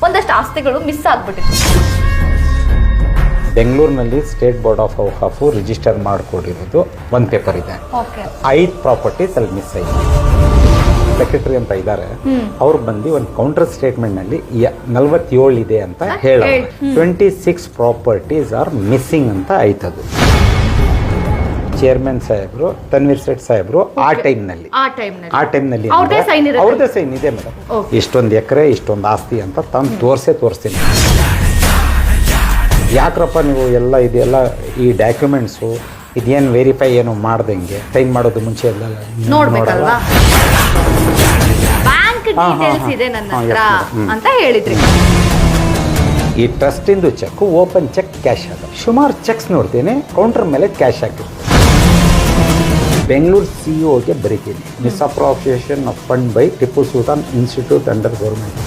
ಒಂದಷ್ಟು ಆಸ್ತಿಗಳು ಮಿಸ್ ಆಗ್ಬಿಟ್ಟಿದೆ. ಬೆಂಗಳೂರಿನಲ್ಲಿ ಸ್ಟೇಟ್ ಬೋರ್ಡ್ ಆಫ್ ಔಕಾಫ್ ರಿಜಿಸ್ಟರ್ ಮಾಡಿಕೊಡಿರೋದು ಒಂದು ಪೇಪರ್ ಇದೆ. 5 ಪ್ರಾಪರ್ಟೀಸ್ ಅಲ್ಲಿ ಮಿಸ್ ಆಗಿದೆ. ಸೆಕ್ರೆಟರಿ ಅಂತ ಇದ್ದಾರೆ, ಅವ್ರು ಬಂದು ಒಂದು ಕೌಂಟರ್ ಸ್ಟೇಟ್ಮೆಂಟ್ ನಲ್ಲಿ 47 ಇದೆ ಅಂತ ಹೇಳ 26 ಪ್ರಾಪರ್ಟೀಸ್ ಆರ್ ಮಿಸ್ಸಿಂಗ್ ಅಂತ ಆಯ್ತದು. ಚೇರ್ಮನ್ ಸಾಹೇಬ್ರು, ತನ್ವೀರ್ ಸೇಠ್ ಸಾಹೇಬ್ರು ಆ ಟೈಮ್ನಲ್ಲಿ ಅವ್ರದ್ದೇ ಸೈನ್ ಇದೆ ಮೇಡಮ್. ಇಷ್ಟೊಂದು ಎಕರೆ ಇಷ್ಟೊಂದು ಆಸ್ತಿ ಅಂತ ತಂದು ತೋರಿಸ್ತೀನಿ. ಯಾಕ್ರಪ್ಪ ನೀವು ಎಲ್ಲ ಇದೆಲ್ಲ ಈ ಡಾಕ್ಯುಮೆಂಟ್ಸು ಇದೇನು ವೆರಿಫೈ ಏನು ಮಾಡ್ದಂಗೆ ಸೈನ್ ಮಾಡೋದು ಮುಂಚೆ ಎಲ್ಲ ನೋಡ್ಬೇಕಲ್ವಾ? ಬ್ಯಾಂಕ್ ಡೀಟೇಲ್ಸ್ ಇದೆ ನನ್ನ ಹತ್ರ ಅಂತ ಹೇಳಿದ್ರಿ. ಈ ಟ್ರಸ್ಟಿಂದು ಚೆಕ್ ಓಪನ್ ಚೆಕ್ ಕ್ಯಾಶ್ ಆಗ ಸುಮಾರು ಚೆಕ್ಸ್ ನೋಡ್ತೀನಿ, ಕೌಂಟರ್ ಮೇಲೆ ಕ್ಯಾಶ್ ಹಾಕಿರ್ತೀನಿ. ಬೆಂಗಳೂರು ಸಿಇಒಗೆ ಬರೀತೀನಿ, misappropriation of fund by Tipu Sultan institute under government.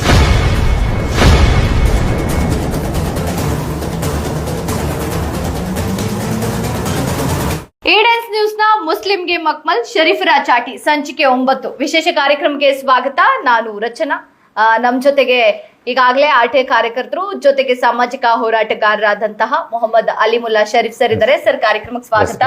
ಮುಸ್ಲಿಂಗೆ ಮಕ್ಮಲ್ ಶರೀಫರ ಚಾಟಿ ಸಂಚಿಕೆ 9 ವಿಶೇಷ ಕಾರ್ಯಕ್ರಮಕ್ಕೆ ಸ್ವಾಗತ. ನಾನು ರಚನಾ. ನಮ್ಮ ಜೊತೆಗೆ ಈಗಾಗಲೇ ಆರ್ಟಿಐ ಕಾರ್ಯಕರ್ತರು ಜೊತೆಗೆ ಸಾಮಾಜಿಕ ಹೋರಾಟಗಾರರಾದಂತಹ ಮೊಹಮ್ಮದ್ ಅಲಿಮುಲ್ಲಾ ಶರೀಫ್ ಸರ್ ಇದ್ದಾರೆ. ಸರ್, ಕಾರ್ಯಕ್ರಮಕ್ಕೆ ಸ್ವಾಗತ.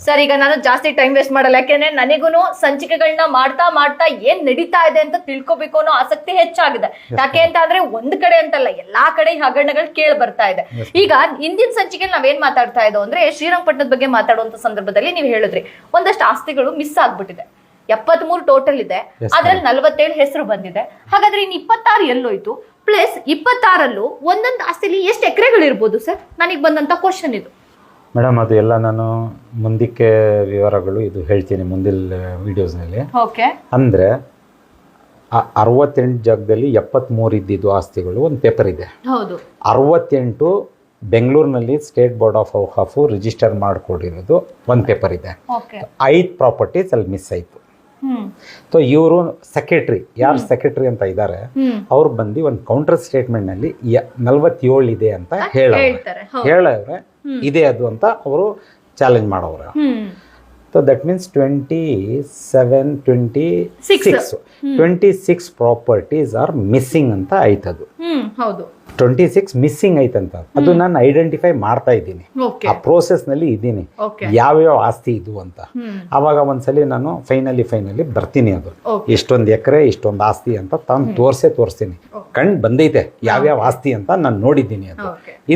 ಸರ್, ಈಗ ನಾನು ಜಾಸ್ತಿ ಟೈಮ್ ವೇಸ್ಟ್ ಮಾಡಲ್ಲ, ಯಾಕೆಂದ್ರೆ ನನಗೂ ಸಂಚಿಕೆಗಳನ್ನ ಮಾಡ್ತಾ ಏನ್ ನಡೀತಾ ಇದೆ ಅಂತ ತಿಳ್ಕೊಬೇಕು ಅನ್ನೋ ಆಸಕ್ತಿ ಹೆಚ್ಚಾಗಿದೆ. ಯಾಕೆ ಅಂತ ಅಂದ್ರೆ ಒಂದ್ ಕಡೆ ಅಂತಲ್ಲ, ಎಲ್ಲಾ ಕಡೆ ಹಗರಣಗಳು ಕೇಳಿ ಬರ್ತಾ ಇದೆ. ಈಗ ಹಿಂದಿನ ಸಂಚಿಕೆಯಲ್ಲಿ ನಾವೇನ್ ಮಾತಾಡ್ತಾ ಇದ್ದೋ ಅಂದ್ರೆ ಶ್ರೀರಂಗಪಟ್ಟಣದ ಬಗ್ಗೆ ಮಾತಾಡುವಂತ ಸಂದರ್ಭದಲ್ಲಿ ನೀವು ಹೇಳಿದ್ರಿ ಒಂದಷ್ಟು ಆಸ್ತಿಗಳು ಮಿಸ್ ಆಗ್ಬಿಟ್ಟಿದೆ. 73 ಟೋಟಲ್ ಇದೆ, ಅದ್ರಲ್ಲಿ 47 ಹೆಸರು ಬಂದಿದೆ. ಹಾಗಾದ್ರೆ ಇನ್ನು 26 ಎಲ್ಲೋಯ್ತು? ಪ್ಲಸ್ 26ರಲ್ಲೂ ಒಂದೊಂದು ಆಸ್ತಿಲಿ ಎಷ್ಟು ಎಕರೆಗಳಿರ್ಬೋದು ಸರ್? ನನಗೆ ಬಂದಂತ ಕ್ವಶನ್ ಇದು. ಮೇಡಮ್, ಅದು ಎಲ್ಲ ನಾನು ಮುಂದಕ್ಕೆ ವಿವರಗಳು ಇದು ಹೇಳ್ತೀನಿ ಮುಂದಿನ ವಿಡಿಯೋಸ್ನಲ್ಲಿ. ಅಂದ್ರೆ 68 ಜಾಗದಲ್ಲಿ 73 ಇದ್ದಿದ್ದು ಆಸ್ತಿಗಳು ಒಂದು ಪೇಪರ್ ಇದೆ. 68 ಬೆಂಗಳೂರಿನಲ್ಲಿ ಸ್ಟೇಟ್ ಬೋರ್ಡ್ ಆಫ್ ಔಕಾಫ್ ರಿಜಿಸ್ಟರ್ ಮಾಡಿಕೊಡಿರೋದು ಒಂದು ಪೇಪರ್ ಇದೆ. 5 ಪ್ರಾಪರ್ಟೀಸ್ ಅಲ್ಲಿ ಮಿಸ್ ಆಯ್ತು. ಸೊ ಇವರು ಯಾರು ಸೆಕ್ರೆಟರಿ ಅಂತ ಇದ್ದಾರೆ, ಅವ್ರು ಬಂದು ಒಂದು ಕೌಂಟರ್ ಸ್ಟೇಟ್ಮೆಂಟ್ ನಲ್ಲಿ 47 ಇದೆ ಅಂತ ಹೇಳವ್ರೆ, ಇದೆ ಅದು ಅಂತ ಅವರು ಚಾಲೆಂಜ್ ಮಾಡೋರು. So that means 26 properties are missing ಅಂತ ಆಯ್ತದು. 26 ಮಿಸ್ಸಿಂಗ್ ಐತಂತ ಅದು ನಾನು ಐಡೆಂಟಿಫೈ ಮಾಡ್ತಾ ಇದ್ದೀನಿ, ಆ ಪ್ರೋಸೆಸ್ ನಲ್ಲಿ ಇದ್ದೀನಿ, ಯಾವ್ಯಾವ ಆಸ್ತಿ ಇದು ಅಂತ. ಅವಾಗ ಒಂದ್ಸಲಿ ನಾನು ಫೈನಲಿ ಬರ್ತೀನಿ, ಅದು ಇಷ್ಟೊಂದು ಎಕರೆ ಇಷ್ಟೊಂದು ಆಸ್ತಿ ಅಂತ ತಂದು ತೋರಿಸ್ತೀನಿ. ಕಣ್ ಬಂದೈತೆ ಯಾವ್ಯಾವ ಆಸ್ತಿ ಅಂತ ನಾನು ನೋಡಿದ್ದೀನಿ. ಅದು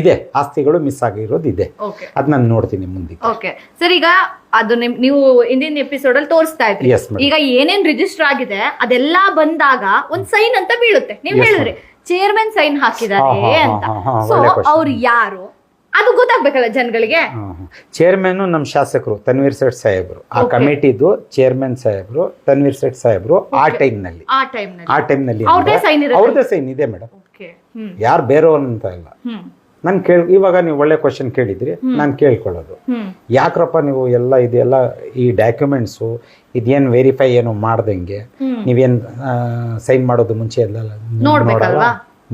ಇದೆ, ಆಸ್ತಿಗಳು ಮಿಸ್ ಆಗಿರೋದು ಇದೆ, ಅದ್ ನಾನು ನೋಡ್ತೀನಿ ಮುಂದೆ. ಸರ್, ಈಗ ಅದು ನೀವು ಇಂದಿನ ಎಪಿಸೋಡ್ ಅಲ್ಲಿ ತೋರಿಸ್ತಾ ಇದ್ರಿ. ಈಗ ಏನೇನ್ ರಿಜಿಸ್ಟರ್ ಆಗಿದೆ ಅದೆಲ್ಲಾ ಬಂದಾಗ ಒಂದ್ ಸೈನ್ ಅಂತ ಬೀಳುತ್ತೆ. ನೀವ್ ಹೇಳಿದ್ರಿ ಚೇರ್ಮನ್ ಸೈನ್ ಹಾಕಿದ್ದಾರೆ ಅಂತ. ಸೊ ಅವ್ರು ಯಾರು ಅದು ಗೊತ್ತಾಗ್ಬೇಕಲ್ಲ ಜನಗಳಿಗೆ. ಚೇರ್ಮನ್ ನಮ್ಮ ಶಾಸಕರು ತನ್ವೀರ್ ಸೇಠ್ ಸಾಹೇಬ್ರು, ಆ ಕಮಿಟಿದು ಚೇರ್ಮನ್ ಸಾಹೇಬ್ರು ತನ್ವೀರ್ ಸೇಠ್ ಸಾಹೇಬ್ರು ಆ ಟೈಮ್ನಲ್ಲಿ ಅವ್ರದೇ ಸೈನ್ ಇದೆ ಮೇಡಮ್. ಯಾರು ಬೇರೆಯವ್ರಂತ ಇಲ್ಲ. ನಾನು ಇವಾಗ ನೀವು ಒಳ್ಳೆ ಕ್ವಶನ್ ಕೇಳಿದ್ರಿ, ನಾನು ಕೇಳ್ಕೊಳ್ಳೋದು ಯಾಕ್ರಪ್ಪ ನೀವು ಎಲ್ಲ ಇದೆಲ್ಲ ಈ ಡಾಕ್ಯುಮೆಂಟ್ಸು ಇದೇನು ವೆರಿಫೈ ಏನು ಮಾಡ್ದಂಗೆ ನೀವೇನ್ ಸೈನ್ ಮಾಡೋದು ಮುಂಚೆ ಎಲ್ಲ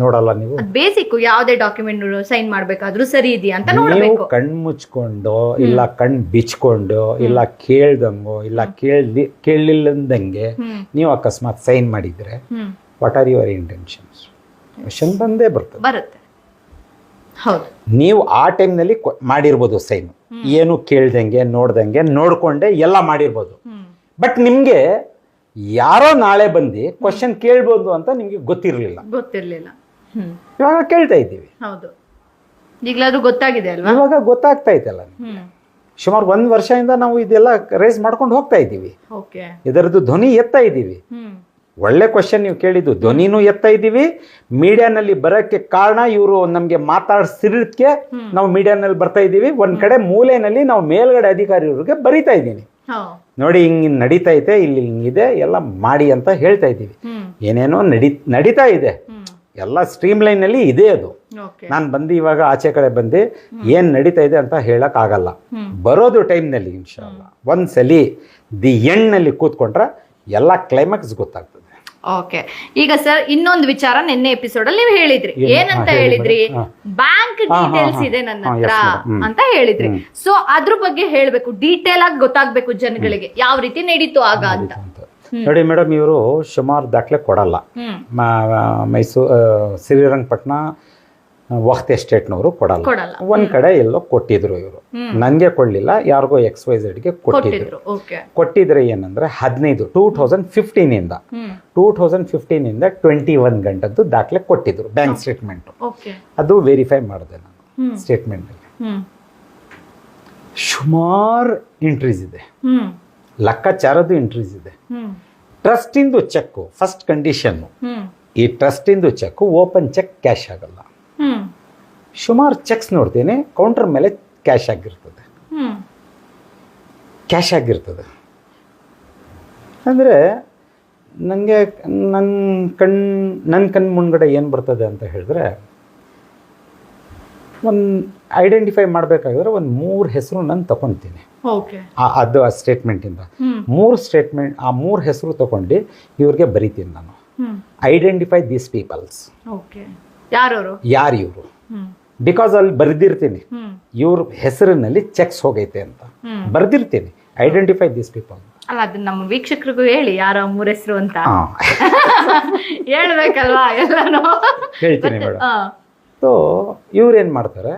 ನೋಡಲ್ಲ? ನೀವು ಬೇಸಿಕ್ ಯಾವುದೇ ಡಾಕ್ಯುಮೆಂಟ್ ಸೈನ್ ಮಾಡ್ಬೇಕಾದ್ರೂ ಸರಿ ಇದೆಯಾ ಅಂತ ನೋಡಬೇಕು. ಕಣ್ ಮುಚ್ಕೊಂಡು ಇಲ್ಲ ಕಣ್ ಬಿಚ್ಕೊಂಡು ಇಲ್ಲ ಕೇಳ್ದಂಗೋ ಇಲ್ಲ ಕೇಳಿಲ್ಲಂದಂಗೆ ನೀವು ಅಕಸ್ಮಾತ್ ಸೈನ್ ಮಾಡಿದ್ರೆ what are your intentions? Question ಬಂದೇ ಬರುತ್ತೆ. ನೀವು ಆ ಟೈಮ್ನಲ್ಲಿ ಮಾಡಿರ್ಬೋದು ಸೈನ್, ಏನು ಕೇಳ್ದಂಗೆ ನೋಡ್ದಂಗೆ ನೋಡ್ಕೊಂಡೆ ಎಲ್ಲ ಮಾಡಿರ್ಬೋದು. ಬಟ್ ನಿಮ್ಗೆ ಯಾರೋ ನಾಳೆ ಬಂದು ಕ್ವಶನ್ ಕೇಳ್ಬೋದು ಅಂತ ನಿಮ್ಗೆ ಗೊತ್ತಿರ್ಲಿಲ್ಲ. ಇವಾಗ ಕೇಳ್ತಾ ಇದ್ದೀವಿ, ಗೊತ್ತಾಗಿದೆ ಅಲ್ವಾ? ಇವಾಗ ಗೊತ್ತಾಗ್ತಾ ಐತಲ್ಲ. ಸುಮಾರು 1 ವರ್ಷದಿಂದ ನಾವು ಇದೆಲ್ಲ ರೇಸ್ ಮಾಡ್ಕೊಂಡು ಹೋಗ್ತಾ ಇದ್ದೀವಿ, ಇದರದ್ದು ಧ್ವನಿ ಎತ್ತಾ ಇದ್ದೀವಿ. ಒಳ್ಳೆ ಕ್ವಶನ್ ನೀವು ಕೇಳಿದ್ದು, ಧ್ವನಿನೂ ಎತ್ತಾ ಇದ್ದೀವಿ. ಮೀಡಿಯಾನಲ್ಲಿ ಬರೋಕ್ಕೆ ಕಾರಣ ಇವರು ನಮ್ಗೆ ಮಾತಾಡ್ಸಿರೋದಕ್ಕೆ ನಾವು ಮೀಡಿಯಾನಲ್ಲಿ ಬರ್ತಾ ಇದ್ದೀವಿ. ಒಂದ್ ಕಡೆ ಮೂಲೆಯಲ್ಲಿ ನಾವು ಮೇಲ್ಗಡೆ ಅಧಿಕಾರಿಗಳಿಗೆ ಬರೀತಾ ಇದ್ದೀನಿ, ನೋಡಿ ಹಿಂಗ್ ನಡೀತಾ ಇದೆ, ಇಲ್ಲಿ ಹಿಂಗಿದೆ ಎಲ್ಲ ಮಾಡಿ ಅಂತ ಹೇಳ್ತಾ ಇದ್ದೀವಿ. ಏನೇನೋ ನಡೀತಾ ಇದೆ, ಎಲ್ಲ ಸ್ಟ್ರೀಮ್ ಲೈನ್ ನಲ್ಲಿ ಇದೆ. ಅದು ನಾನು ಬಂದು ಇವಾಗ ಆಚೆ ಕಡೆ ಬಂದು ಏನ್ ನಡೀತಾ ಇದೆ ಅಂತ ಹೇಳಕ್ ಆಗಲ್ಲ. ಬರೋದು ಟೈಮ್ನಲ್ಲಿ ಇನ್ಶಾಲ್ಲ ಒಂದ್ಸಲಿ ದಿ ಎಂಡ್ ನಲ್ಲಿ ಕೂತ್ಕೊಂಡ್ರೆ ಎಲ್ಲ ಕ್ಲೈಮ್ಯಾಕ್ಸ್ ಗೊತ್ತಾಗ್ತದೆ. ಈಗ ಸರ್, ಇನ್ನೊಂದು ವಿಚಾರ ನಿನ್ನೆ ಎಪಿಸೋಡ್ ಅಲ್ಲಿ ನೀವು ಹೇಳಿದ್ರಿ. ಏನಂತ ಹೇಳಿದ್ರಿ? ಬ್ಯಾಂಕ್ ಡೀಟೇಲ್ಸ್ ಇದೆ ನನ್ನ ಹತ್ರ ಅಂತ ಹೇಳಿದ್ರಿ. ಸೊ ಅದ್ರ ಬಗ್ಗೆ ಹೇಳ್ಬೇಕು, ಡೀಟೇಲ್ ಆಗಿ ಗೊತ್ತಾಗ್ಬೇಕು ಜನಗಳಿಗೆ ಯಾವ ರೀತಿ ನಡೀತು ಆಗ ಅಂತ. ನೋಡಿ ಮೇಡಮ್, ಇವರು ಸುಮಾರು ದಾಖಲೆ ಕೊಡಲ್ಲ. ಮೈಸೂರು ಶ್ರೀರಂಗಪಟ್ಟಣ ವಕ್ತ್ ಎಸ್ಟೇಟ್ನವರು ಕೊಡಲ್ಲ. ಒಂದ್ ಕಡೆ ಎಲ್ಲೋ ಕೊಟ್ಟಿದ್ರು ಇವರು, ನನಗೆ ಕೊಡ್ಲಿಲ್ಲ, ಯಾರಿಗೋ XYZಗೆ ಕೊಟ್ಟಿದ್ರು. ಕೊಟ್ಟಿದ್ರೆ ಏನಂದ್ರೆ 2015 ಇಂದ 21 ಗಂಟದ್ದು ದಾಖಲೆ ಕೊಟ್ಟಿದ್ರು, ಬ್ಯಾಂಕ್ ಸ್ಟೇಟ್ಮೆಂಟ್. ಅದು ವೆರಿಫೈ ಮಾಡಿದೆ ನಾನು ಸ್ಟೇಟ್ಮೆಂಟ್ ಅಲ್ಲಿ. ಸುಮಾರು ಎಂಟ್ರೀಸ್ ಇದೆ, ಲೆಕ್ಕಾಚಾರದ್ದು ಎಂಟ್ರೀಸ್ ಇದೆ. ಟ್ರಸ್ಟ್ ಇಂದು ಚೆಕ್ ಫಸ್ಟ್ ಕಂಡೀಷನ್, ಈ ಟ್ರಸ್ಟ್ ಇಂದು ಚೆಕ್ ಓಪನ್ ಚೆಕ್ ಕ್ಯಾಶ್ ಆಗಲ್ಲ. ಸುಮಾರು ಚೆಕ್ಸ್ ನೋಡ್ತೀನಿ, ಕೌಂಟರ್ ಮೇಲೆ ಕ್ಯಾಶ್ ಆಗಿರ್ತದೆ. ಅಂದರೆ ನನಗೆ ನನ್ನ ಕಣ್ ಮುಂದ್ಗಡೆ ಏನು ಬರ್ತದೆ ಅಂತ ಹೇಳಿದ್ರೆ, ಒಂದು ಐಡೆಂಟಿಫೈ ಮಾಡಬೇಕಾದ್ರೆ ಒಂದು 3 ಹೆಸರು ನಾನು ತಗೊತೀನಿ. ಅದು ಆ ಸ್ಟೇಟ್ಮೆಂಟಿಂದ 3 ಸ್ಟೇಟ್ಮೆಂಟ್, ಆ 3 ಹೆಸರು ತಗೊಂಡು ಇವ್ರಿಗೆ ಬರೀತೀನಿ ನಾನು. ಐಡೆಂಟಿಫೈ ದೀಸ್ ಪೀಪಲ್ಸ್, ಯಾರು ಇವರು, ಬಿಕಾಸ್ ಅಲ್ಲಿ ಬರ್ದಿರ್ತೀನಿ ಇವ್ರ ಹೆಸರಿನಲ್ಲಿ ಚೆಕ್ಸ್ ಹೋಗೈತೆ ಅಂತ ಬರ್ದಿರ್ತೀನಿ. Identify these people. ಅಲ್ಲ, ಅದನ್ನ ನಮ್ಮ ವೀಕ್ಷಕರಿಗೂ ಹೇಳಿ ಯಾರ 3 ಹೆಸರು ಅಂತ ಹೇಳ್ಬೇಕಲ್ವಾ, ಎಲ್ಲಾನು ಹೇಳ್ತೀನಿ ಮೇಡಮ್. ಸೊ ಇವ್ರೇನ್ ಮಾಡ್ತಾರೆ,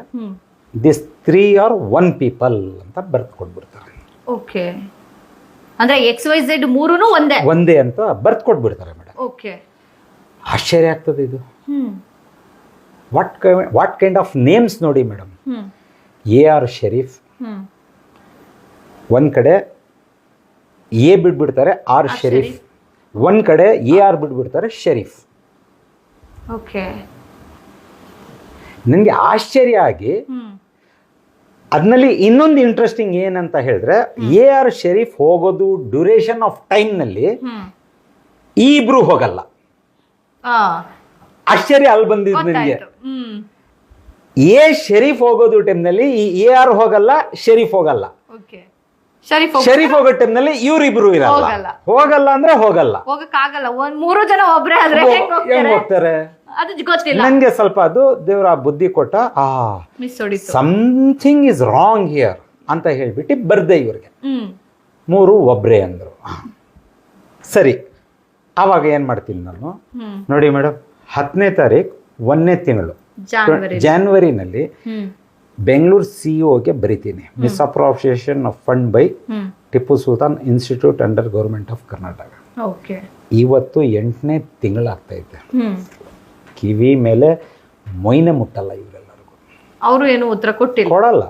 ದಿಸ್ 3 or 1 ಪೀಪಲ್ ಅಂತ ಬರ್ತ್ ಕೊಟ್ಬಿಡ್ತಾರೆ. ಓಕೆ, ಅಂದ್ರೆ XYZ 3 ಒಂದೇ ಅಂತ ಬರ್ತ್ ಕೊಟ್ಬಿಡ್ತಾರೆ ಮೇಡಮ್. ಓಕೆ, ಆಶ್ಚರ್ಯ ಆಗ್ತದೆ ಇದು. ವಾಟ್ ಕೈಂಡ್ ಆಫ್ ನೇಮ್ಸ್ ನೋಡಿ ಮೇಡಮ್. AR ಶರೀಫ್ ಒಂದ್ ಕಡೆ, ಎ ಬಿಟ್ಬಿಡ್ತಾರೆ ಆರ್ ಶರೀಫ್, ಒಂದ್ ಕಡೆ AR ಬಿಟ್ಬಿಡ್ತಾರೆ ಶರೀಫ್. ಓಕೆ, ನನಗೆ ಆಶ್ಚರ್ಯ ಆಗಿ ಅದ್ನಲ್ಲಿ ಇನ್ನೊಂದು ಇಂಟ್ರೆಸ್ಟಿಂಗ್ ಏನಂತ ಹೇಳಿದ್ರೆ, AR ಶರೀಫ್ ಹೋಗೋದು ಡ್ಯೂರೇಷನ್ ಆಫ್ ಟೈಮ್ ನಲ್ಲಿ ಈ ಇಬ್ರು ಹೋಗಲ್ಲ. ಆಶ್ಚರ್ಯ ಅಲ್ಲಿ ಬಂದಿದ್ದು ನನಗೆ. ಎ ಶರೀಫ್ ಹೋಗೋದು ಟೈಮ್ನಲ್ಲಿ ಈ AR ಹೋಗಲ್ಲ, ಶರೀಫ್ ಹೋಗಲ್ಲ. ಶರೀಫ್ ಹೋಗೋ ಟೈಮ್ನಲ್ಲಿ ಇವ್ರಿಬ್ರು ಇರಲ್ಲ. ಹೋಗಲ್ಲ ಅಂದ್ರೆ ಹೋಗಲ್ಲ, ಹೋಗಕ್ಕಾಗಲ್ಲ. 3 ಜನ ಒಬ್ರೇ ಆದ್ರೆ ಹೆಂಗ್ ಹೋಗ್ತಾರೆ ಅದು ಗೊತ್ತಿಲ್ಲ. ನನ್ಗೆ ಸ್ವಲ್ಪ ಅದು ದೇವ್ರ ಬುದ್ಧಿ ಕೊಟ್ಟ, ಸಮಥಿಂಗ್ ಇಸ್ ರಾಂಗ್ ಹಿಯರ್ ಅಂತ ಹೇಳ್ಬಿಟ್ಟು ಬರ್ದೆ ಇವ್ರಿಗೆ. 3 ಒಬ್ರೇ ಅಂದ್ರು. ಸರಿ, ಆವಾಗ ಏನ್ ಮಾಡ್ತೀನಿ ನಾನು ನೋಡಿ ಮೇಡಮ್, 10ನೇ ತಾರೀಕು 1ನೇ ತಿಂಗಳು ಜಾನ್ವರಿನಲ್ಲಿ ಬೆಂಗಳೂರು CEO ಬರಿತೀನಿ, misappropriation of fund by Tipu Sultan institute under government of Karnataka. ಇವತ್ತು 8ನೇ ತಿಂಗಳಾಗ್ತೈತೆ. ಕಿವಿ ಮೇಲೆ ಮೊಯ್ನೆ ಮುಟ್ಟಲ್ಲ ಇವರೆಲ್ಲರಿಗೂ. ಅವರು ಏನು ಉತ್ತರ ಕೊಡಲ್ಲ.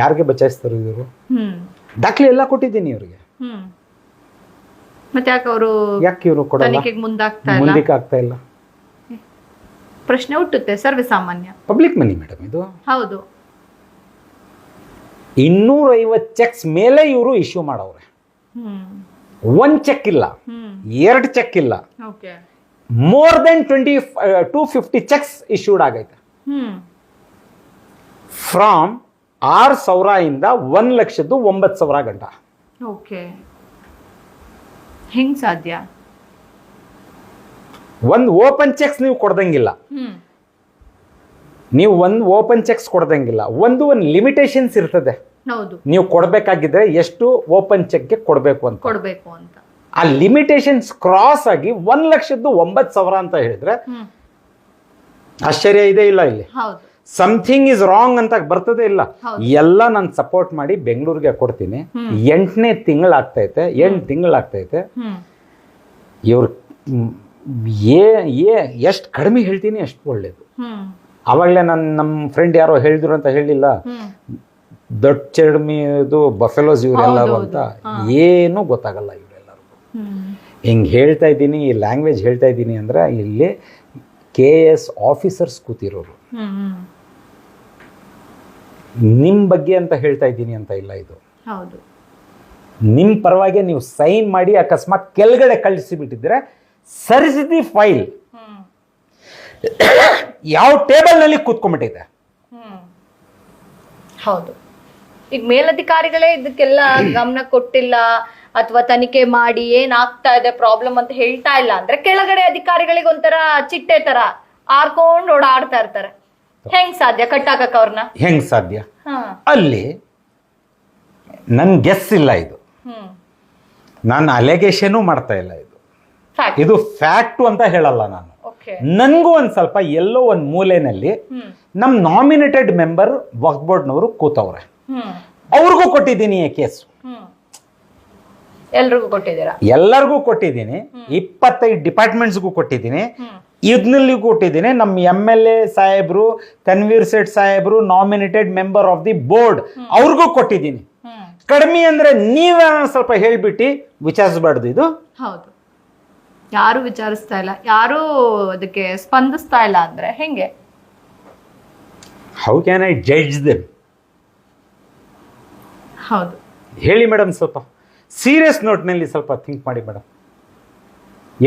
ಯಾರಿಗೆ ಬಚಾಯಿಸ್ತಾರೆ ಇವರು? ದಾಖಲೆ ಎಲ್ಲ ಕೊಟ್ಟಿದ್ದೀನಿ ಇವ್ರಿಗೆ. ಮತ್ತೆ ಯಾಕೆ ಇವರು ಕೊಡಲ್ಲ, ಮುಂದಕ್ಕೆ ಆಗ್ತಾ ಇಲ್ಲ? ಪ್ರಶ್ನೆ ಹುಟ್ಟುತ್ತೆ, ಸರ್ವೇ ಸಾಮಾನ್ಯ. ಪಬ್ಲಿಕ್ ಮನಿ ಮೇಡಮ್ ಇದು. ಹೌದು, 250 ಚೆಕ್ಸ್ ಮೇಲೆ ಇವರು ಇಶ್ಯೂ ಮಾಡವ್ರೆ. 1 ಚೆಕ್ ಇಲ್ಲ, 2 ಚೆಕ್ ಇಲ್ಲ, ಮೋರ್ ದೆನ್ 250 ಚೆಕ್ಸ್ ಇಶ್ಯೂಡ್ ಆಗೈತೆ. ಫ್ರಾಮ್ 6,000 ಇಂದ 1,09,000 ಗಂಟ. ಹೆಂಗ್ ಸಾಧ್ಯ? ಒಂದು ಓಪನ್ ಚೆಕ್ಸ್ ನೀವು ಕೊಡ್ದಂಗಿಲ್ಲ, ನೀವು ಒಂದು ಓಪನ್ ಚೆಕ್ಸ್ ಕೊಡ್ದಂಗಿಲ್ಲ. ಒಂದು ಲಿಮಿಟೇಷನ್ಸ್ ಇರ್ತದೆ. ನೀವು ಕೊಡ್ಬೇಕಾಗಿದ್ರೆ ಎಷ್ಟು ಓಪನ್ ಚೆಕ್ಗೆ ಕೊಡ್ಬೇಕು ಅಂತ. ಆ ಲಿಮಿಟೇಷನ್ಸ್ ಕ್ರಾಸ್ ಆಗಿ 1,09,000 ಅಂತ ಹೇಳಿದ್ರೆ ಆಶ್ಚರ್ಯ ಇದೆ ಇಲ್ಲ? ಇಲ್ಲಿ ಸಮಥಿಂಗ್ ಇಸ್ ರಾಂಗ್ ಅಂತ ಬರ್ತದೆ ಇಲ್ಲ? ಎಲ್ಲ ನಾನು ಸಪೋರ್ಟ್ ಮಾಡಿ ಬೆಂಗಳೂರಿಗೆ ಕೊಡ್ತೀನಿ. 8ನೇ ತಿಂಗಳಾಗ್ತೈತೆ, 8 ತಿಂಗಳಾಗ್ತೈತೆ. ಇವ್ರ ಎಷ್ಟು ಕಡಿಮೆ ಹೇಳ್ತೀನಿ ಅಷ್ಟು ಒಳ್ಳೇದು. ಅವಾಗಲೇ ನಮ್ಮ ಫ್ರೆಂಡ್ ಯಾರೋ ಹೇಳಿದ್ರು ಅಂತ ಹೇಳಿಲ್ಲ, ದೊಡ್ಡ ಚರ್ಮಿದು ಬಫೆಲೋಸ್ ಇವರೆಲ್ಲರೂ ಅಂತ. ಏನೂ ಗೊತ್ತಾಗಲ್ಲ ಇವರೆಲ್ಲರಿಗೂ. ಹಿಂಗೆ ಹೇಳ್ತಾ ಇದ್ದೀನಿ, ಈ ಲ್ಯಾಂಗ್ವೇಜ್ ಹೇಳ್ತಾ ಇದ್ದೀನಿ ಅಂದ್ರೆ ಇಲ್ಲಿ KS ಆಫೀಸರ್ಸ್ ಕೂತಿರೋರು. ನಿಮ್ಮ ಬಗ್ಗೆ ಅಂತ ಹೇಳ್ತಾ ಇದ್ದೀನಿ ಅಂತ ಇಲ್ಲ, ಇದು ನಿಮ್ಮ ಪರವಾಗಿ ನೀವು ಸೈನ್ ಮಾಡಿ ಅಕಸ್ಮಾತ್ ಕೆಳಗಡೆ ಕಳಿಸಿಬಿಟ್ಟಿದ್ರೆ ಸರಿಸಿದಿ ಫೈಲ್ ಯಾವ ಟೇಬಲ್ ನಲ್ಲಿ ಕೂತ್ಕೊಂಡ್ಬಿಟ್ಟಿದೆ. ಹೌದು, ಈಗ ಮೇಲಧಿಕಾರಿಗಳೇ ಇದಕ್ಕೆಲ್ಲ ಗಮನ ಕೊಟ್ಟಿಲ್ಲ ಅಥವಾ ತನಿಖೆ ಮಾಡಿ ಏನಾಗ್ತಾ ಇದೆ ಪ್ರಾಬ್ಲಮ್ ಅಂತ ಹೇಳ್ತಾ ಇಲ್ಲ ಅಂದ್ರೆ ಕೆಳಗಡೆ ಅಧಿಕಾರಿಗಳಿಗೆ ಒಂಥರ ಚಿಟ್ಟೆ ತರ ಆರ್ಕೊಂಡು ಓಡಾಡ್ತಾ ಇರ್ತಾರೆ. ಹೆಂಗ್ ಸಾಧ್ಯ ಕಟ್ಟಾಕಕ್ ಅವ್ರನ್ನ? ಹೆಂಗ್ ಸಾಧ್ಯ? ಅಲ್ಲಿ ನನ್ ಗೆಸ್ ಇಲ್ಲ ಇದು. ನಾನು ಅಲೆಗೇಷನು ಮಾಡ್ತಾ ಇಲ್ಲ. Fact. ಇದು ಫ್ಯಾಕ್ಟು ಅಂತ ಹೇಳಲ್ಲ ನಾನು. Okay. ನನಗೂ ಒಂದು ಸ್ವಲ್ಪ ಎಲ್ಲೋ ಒಂದು ಮೂಲೆಯಲ್ಲಿ ನಮ್ಮ ನಾಮಿನೇಟೆಡ್ ಮೆಂಬರ್ ವಕ್ಫ್ ಬೋರ್ಡ್ನವರು ಕೂತವ್ರೆ, ಅವ್ರಿಗೂ ಕೊಟ್ಟಿದ್ದೀನಿ ಕೇಸು. ಎಲ್ರಿಗೂ ಕೊಟ್ಟಿದ್ದೀರಾ? ಎಲ್ಲರಿಗೂ ಕೊಟ್ಟಿದ್ದೀನಿ, 25 ಡಿಪಾರ್ಟ್ಮೆಂಟ್ಸ್ಗೂ ಕೊಟ್ಟಿದ್ದೀನಿ, ಇದನ್ನಲ್ಲಿ ಕೊಟ್ಟಿದ್ದೀನಿ. ನಮ್ಮ MLA ಸಾಹೇಬ್ರು, ತನ್ವೀರ್ ಸೇಠ್ ಸಾಹೇಬ್ರು, nominated member of the board, ಅವ್ರಿಗೂ ಕೊಟ್ಟಿದ್ದೀನಿ. ಕಡಿಮೆ ಅಂದ್ರೆ ನೀವೇ ಸ್ವಲ್ಪ ಹೇಳ್ಬಿಟ್ಟು ವಿಚಾರಿಸಬಾರ್ದು. ಇದು ಹೌದು, ಯಾರು ವಿಚಾರಿಸ್ತಾ ಇಲ್ಲ, ಯಾರು ಅದಕ್ಕೆ ಸ್ಪಂದಿಸ್ತಾ ಇಲ್ಲ ಅಂದ್ರೆ ಹೆಂಗೆ? How can I judge them? ಹೌದು, ಹೇಳಿ ಮೇಡಮ್. ಸ್ವಲ್ಪ ಸೀರಿಯಸ್ ನೋಟ್ನಲ್ಲಿ ಸ್ವಲ್ಪ ಥಿಂಕ್ ಮಾಡಿ ಮೇಡಮ್.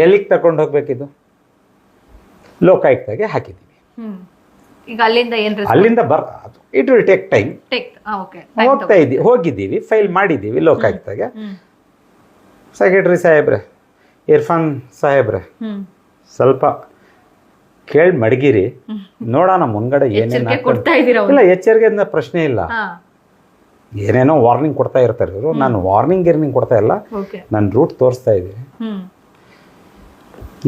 ಎಲ್ಲಿಗೆ ತಗೊಂಡು ಹೋಗ್ಬೇಕಿದು? ಲೋಕಾಯುಕ್ತಗೆ ಹಾಕಿದ್ದೀವಿ. ಈಗ ಅಲ್ಲಿಂದ ಏನ್ ಅಲ್ಲಿಂದ ಇಟ್ ವಿಲ್ ಟೇಕ್ ಟೈಮ್. ಹೋಗಿದ್ದೀವಿ, ಫೈಲ್ ಮಾಡಿದ್ದೀವಿ ಲೋಕಾಯುಕ್ತಗೆ. ಸೆಕ್ರೆಟರಿ ಸಾಹೇಬ್ರೆ, ಇರ್ಫಾನ್ ಸಾಹೇಬ್ರೆ, ಸ್ವಲ್ಪ ಕೇಳಿ ಮಡಗಿರಿ, ನೋಡೋಣ ಮುಂಗಡೆ ಏನೇನು. ಇಲ್ಲ, ಎಚ್ಚರಿಕೆ ಪ್ರಶ್ನೆ ಇಲ್ಲ. ಏನೇನೋ ವಾರ್ನಿಂಗ್ ಕೊಡ್ತಾ ಇರ್ತಾರೆ ಇವರು. ನಾನು ವಾರ್ನಿಂಗ್ ಕೊಡ್ತಾ ಇಲ್ಲ, ನಾನು ರೂಟ್ ತೋರಿಸ್ತಾ ಇದ್ದೀನಿ.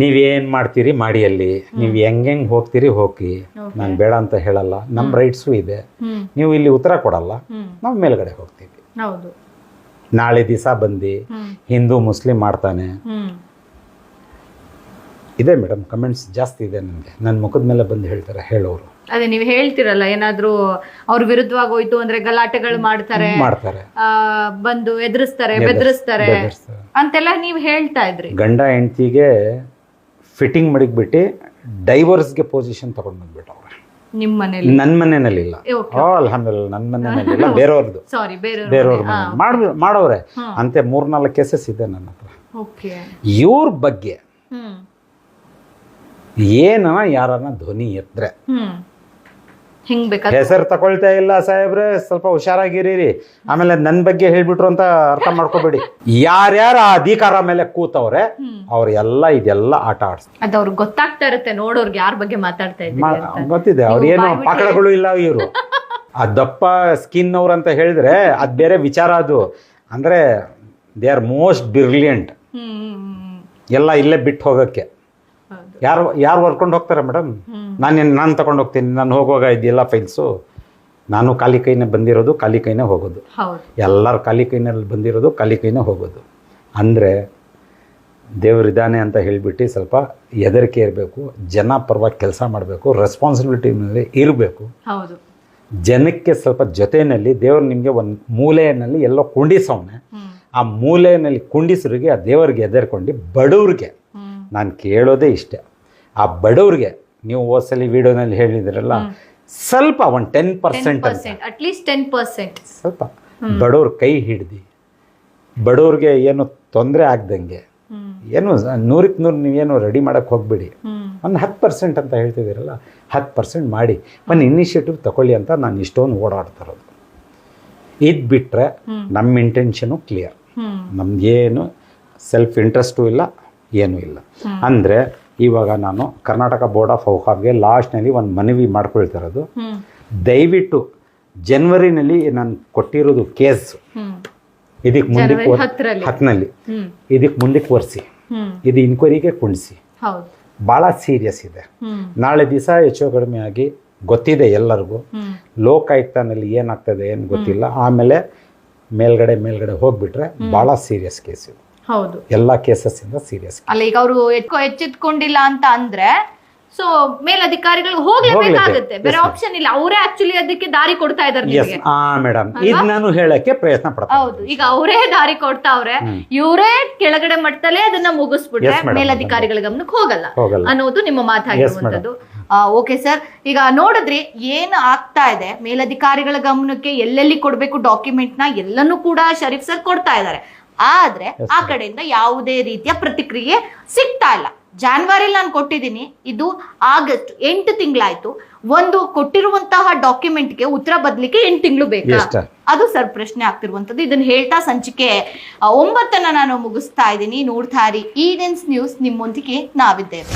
ನೀವೇನು ಮಾಡ್ತೀರಿ ಮಾಡಿ, ಅಲ್ಲಿ ನೀವು ಹೆಂಗೆ ಹೋಗ್ತೀರಿ ಹೋಗಿ, ನಾನು ಬೇಡ ಅಂತ ಹೇಳಲ್ಲ. ನಮ್ಮ ರೈಟ್ಸು ಇದೆ. ನೀವು ಇಲ್ಲಿ ಉತ್ತರ ಕೊಡಲ್ಲ, ನಾವು ಮೇಲ್ಗಡೆ ಹೋಗ್ತೀವಿ. ನಾಳೆ ದಿವಸ ಬಂದು ಹಿಂದೂ ಮುಸ್ಲಿಂ ಮಾಡ್ತಾನೆ ಇದೆ ಮೇಡಮ್. ಕಮೆಂಟ್ಸ್ ಜಾಸ್ತಿ ಇದೆ ನನಗೆ, ನನ್ನ ಮುಖದ ಮೇಲೆ ಬಂದು ಹೇಳ್ತಾರೆ ಹೇಳೋರು. ಅದೇ ನೀವು ಹೇಳ್ತಿರಲ್ಲ, ಏನಾದ್ರೂ ಅವ್ರ ವಿರುದ್ಧವಾಗಿ ಹೋಯ್ತು ಅಂದ್ರೆ ಗಲಾಟೆಗಳು ಮಾಡ್ತಾರೆ, ಬಂದು ಎದುರಿಸ್ತಾರೆ, ಬೆದರಿಸ್ತಾರೆ ಅಂತೆಲ್ಲ ನೀವು ಹೇಳ್ತಾ ಇದ್ರಿ. ಗಂಡ ಹೆಂಡತಿಗೆ ಫಿಟ್ಟಿಂಗ್ ಮಡಗ್ಬಿಟ್ಟು ಡೈವರ್ಸ್ಗೆ ಪೊಸಿಷನ್ ತಗೊಂಡು ಬಂದ್ಬಿಟ್ಟವ್ರೆ. ನಿಮ್ಮ ಮನೇಲಿ? ನನ್ನ ಮನೆಯಲ್ಲಿ ಇಲ್ಲ, ಅಲ್ಹಮ್ದುಲಿಲ್ಲಾಹ್, ನನ್ನ ಮನೆಯಲ್ಲಿ ಇಲ್ಲ, ಬೇರೆಯವ್ರದ್ದು. ಬೇರೆಯವ್ರ ಮಾಡೋರೆ ಅಂತೆ. 3-4 ಕೇಸಸ್ ಇದೆ ನನ್ನ ಹತ್ರ. ಇವ್ರ ಬಗ್ಗೆ ಏನನ ಯಾರನ್ನ ಧ್ವನಿ ಎತ್ತರೆ ಹೆಸರು ತಗೊಳ್ತಾ ಇಲ್ಲ ಸಾಹೇಬ್ರೆ, ಸ್ವಲ್ಪ ಹುಷಾರಾಗಿರಿ. ಆಮೇಲೆ ನನ್ನ ಬಗ್ಗೆ ಹೇಳ್ಬಿಟ್ರು ಅಂತ ಅರ್ಥ ಮಾಡ್ಕೋಬೇಡಿ. ಯಾರ್ಯಾರ ಅಧಿಕಾರ ಮೇಲೆ ಕೂತವ್ರೆ ಅವ್ರೆಲ್ಲ ಇದೆಲ್ಲ ಆಟ ಆಡ್ಸ್ತಾರೆ. ಅದು ಅವ್ರಿಗೆ ಗೊತ್ತಾಗ್ತಾ ಇರುತ್ತೆ ನೋಡೋರ್ಗೆ ಯಾರ ಬಗ್ಗೆ ಮಾತಾಡ್ತಾ ಇದ್ದಾರೆ ಗೊತ್ತಿದೆ. ಅವ್ರೇನು ಪಾಕಳಗಳು ಇಲ್ಲ ಇವರು. ಆ ದಪ್ಪ ಸ್ಕಿನ್ ಅವ್ರು ಅಂತ ಹೇಳಿದ್ರೆ ಅದ್ ಬೇರೆ ವಿಚಾರ. ಅದು ಅಂದ್ರೆ ದೇ ಆರ್ ಮೋಸ್ಟ್ ಬ್ರಿಲಿಯಂಟ್. ಎಲ್ಲ ಇಲ್ಲೇ ಬಿಟ್ಟು ಹೋಗಕ್ಕೆ ಯಾರು ವರ್ಕೊಂಡು ಹೋಗ್ತಾರೆ ಮೇಡಮ್? ನಾನು ತಗೊಂಡು ಹೋಗ್ತೀನಿ. ನಾನು ಹೋಗುವಾಗ ಇದೆಲ್ಲ ಫೈಲ್ಸು ನಾನು ಖಾಲಿ ಕೈನೇ ಬಂದಿರೋದು, ಖಾಲಿ ಕೈನೇ ಹೋಗೋದು. ಎಲ್ಲರೂ ಖಾಲಿ ಕೈನಲ್ಲಿ ಬಂದಿರೋದು, ಖಾಲಿ ಕೈನೇ ಹೋಗೋದು. ಅಂದರೆ ದೇವರಿದ್ದಾನೆ ಅಂತ ಹೇಳಿಬಿಟ್ಟು ಸ್ವಲ್ಪ ಹೆದರಿಕೆ ಇರಬೇಕು, ಜನ ಪರವಾಗಿ ಕೆಲಸ ಮಾಡಬೇಕು, ರೆಸ್ಪಾನ್ಸಿಬಿಲಿಟಿನಲ್ಲಿ ಇರಬೇಕು. ಜನಕ್ಕೆ ಸ್ವಲ್ಪ ಜೊತೆಯಲ್ಲಿ ದೇವರು ನಿಮಗೆ ಒಂದು ಮೂಲೆಯಲ್ಲಿ ಎಲ್ಲೋ ಕುಂಡಿಸವನೆ, ಆ ಮೂಲೆಯಲ್ಲಿ ಕುಂಡಿಸ್ರಿಗೆ ಆ ದೇವರಿಗೆ ಹೆದರ್ಕೊಂಡು ಬಡವ್ರಿಗೆ ನಾನು ಕೇಳೋದೇ ಇಷ್ಟ. ಆ ಬಡವ್ರಿಗೆ ನೀವು ಹೋದ್ಸಲಿ ವಿಡಿಯೋನಲ್ಲಿ ಹೇಳಿದ್ರಲ್ಲ, ಸ್ವಲ್ಪ ಒಂದು 10% ಅಟ್ಲೀಸ್ಟ್ 10% ಸ್ವಲ್ಪ ಬಡವ್ರ ಕೈ ಹಿಡ್ದು ಬಡವ್ರಿಗೆ ಏನು ತೊಂದರೆ ಆಗ್ದಂಗೆ, ಏನು 100ಕ್ಕೆ 100 ನೀವೇನು ರೆಡಿ ಮಾಡೋಕ್ಕೆ ಹೋಗ್ಬಿಡಿ. ಒಂದು 10% ಅಂತ ಹೇಳ್ತಿದ್ದೀರಲ್ಲ, 10% ಮಾಡಿ ಒಂದು ಇನಿಷಿಯೇಟಿವ್ ತಗೊಳ್ಳಿ ಅಂತ ನಾನು ಇಷ್ಟೊಂದು ಓಡಾಡ್ತಾ ಇರೋದು. ಇದು ಬಿಟ್ಟರೆ ನಮ್ಮ ಇಂಟೆನ್ಷನು ಕ್ಲಿಯರ್. ನಮ್ಗೇನು ಸೆಲ್ಫ್ ಇಂಟ್ರೆಸ್ಟು ಇಲ್ಲ, ಏನೂ ಇಲ್ಲ. ಅಂದರೆ ಇವಾಗ ನಾನು ಕರ್ನಾಟಕ ಬೋರ್ಡ್ ಆಫ್ ಔಕಾಫ್ಗೆ ಲಾಸ್ಟ್ನಲ್ಲಿ ಒಂದು ಮನವಿ ಮಾಡ್ಕೊಳ್ತಿರೋದು, ದಯವಿಟ್ಟು ಜನವರಿನಲ್ಲಿ ನಾನು ಕೊಟ್ಟಿರೋದು ಕೇಸ್ ಇದಕ್ಕೆ ಮುಂದಕ್ಕೆ 10ನಲ್ಲಿ ಇದಕ್ಕೆ ಮುಂದಕ್ಕೆ ಒರೆಸಿ, ಇದು ಇನ್ಕ್ವೈರಿಗೆ ಕುಣಿಸಿ. ಭಾಳ ಸೀರಿಯಸ್ ಇದೆ. ನಾಳೆ ದಿವಸ ಹೆಚ್ಚು ಕಡಿಮೆ ಆಗಿ ಗೊತ್ತಿದೆ ಎಲ್ಲರಿಗೂ. ಲೋಕಾಯುಕ್ತನಲ್ಲಿ ಏನಾಗ್ತದೆ ಏನು ಗೊತ್ತಿಲ್ಲ. ಆಮೇಲೆ ಮೇಲ್ಗಡೆ ಹೋಗ್ಬಿಟ್ರೆ ಭಾಳ ಸೀರಿಯಸ್ ಕೇಸ್ ಇದು. ಹೌದು, ಎಲ್ಲಾ ಕೇಸಸ್ ಇಂದ ಸೀರಿಯಸ್. ಅಲ್ಲ, ಈಗ ಅವರು ಎಚ್ಚೆತ್ಕೊಂಡಿಲ್ಲ ಅಂತ ಅಂದ್ರೆ ಸೊ ಮೇಲಧಿಕಾರಿಗಳಿಗೆ ಹೋಗ್ಲೇಬೇಕಾಗುತ್ತೆ, ಬೇರೆ ಆಪ್ಷನ್ ಇಲ್ಲ. ಅವರೇ ಆಕ್ಚುಲಿ ಅದಕ್ಕೆ ದಾರಿ ಕೊಡ್ತಾ ಇದ್ದಾರೆ. ಮೇಡಮ್, ಇದು ನಾನು ಹೇಳಕ್ಕೆ ಪ್ರಯತ್ನ ಪಡ್ತೀನಿ. ಹೌದು, ಈಗ ಅವರೇ ದಾರಿ ಕೊಡ್ತಾವ್ರೆ, ಇವರೇ ಕೆಳಗಡೆ ಮಟ್ಟದಲ್ಲೇ ಅದನ್ನ ಮುಗಿಸ್ಬಿಟ್ರೆ ಮೇಲಧಿಕಾರಿಗಳ ಗಮನಕ್ಕೆ ಹೋಗಲ್ಲ ಅನ್ನೋದು ನಿಮ್ಮ ಮಾತಾಗಿರುವಂತದ್ದು. ಓಕೆ ಸರ್, ಈಗ ನೋಡಿದ್ರಿ ಏನು ಆಗ್ತಾ ಇದೆ. ಮೇಲಧಿಕಾರಿಗಳ ಗಮನಕ್ಕೆ ಎಲ್ಲೆಲ್ಲಿ ಕೊಡ್ಬೇಕು ಡಾಕ್ಯುಮೆಂಟ್ ನ ಎಲ್ಲನೂ ಕೂಡ ಶರೀಫ್ ಸರ್ ಕೊಡ್ತಾ ಇದ್ದಾರೆ. ಆದ್ರೆ ಆ ಕಡೆಯಿಂದ ಯಾವುದೇ ರೀತಿಯ ಪ್ರತಿಕ್ರಿಯೆ ಸಿಗ್ತಾ ಇಲ್ಲ. ಜಾನ್ವರಿ ನಾನು ಕೊಟ್ಟಿದ್ದೀನಿ, ಇದು ಆಗಸ್ಟ್ 8 ತಿಂಗಳಾಯ್ತು. ಒಂದು ಕೊಟ್ಟಿರುವಂತಹ ಡಾಕ್ಯುಮೆಂಟ್ಗೆ ಉತ್ತರ ಬದಲಿಕ್ಕೆ 8 ತಿಂಗಳು ಬೇಕಾ? ಅದು ಸರ್ ಪ್ರಶ್ನೆ ಆಗ್ತಿರುವಂತದ್ದು. ಇದನ್ನ ಹೇಳ್ತಾ ಸಂಚಿಕೆ 9 ನಾನು ಮುಗಿಸ್ತಾ ಇದ್ದೀನಿ. ನೋಡ್ತಾ ಇರಿ ENS ನ್ಯೂಸ್, ನಿಮ್ಮೊಂದಿಗೆ ನಾವಿದ್ದೇವೆ.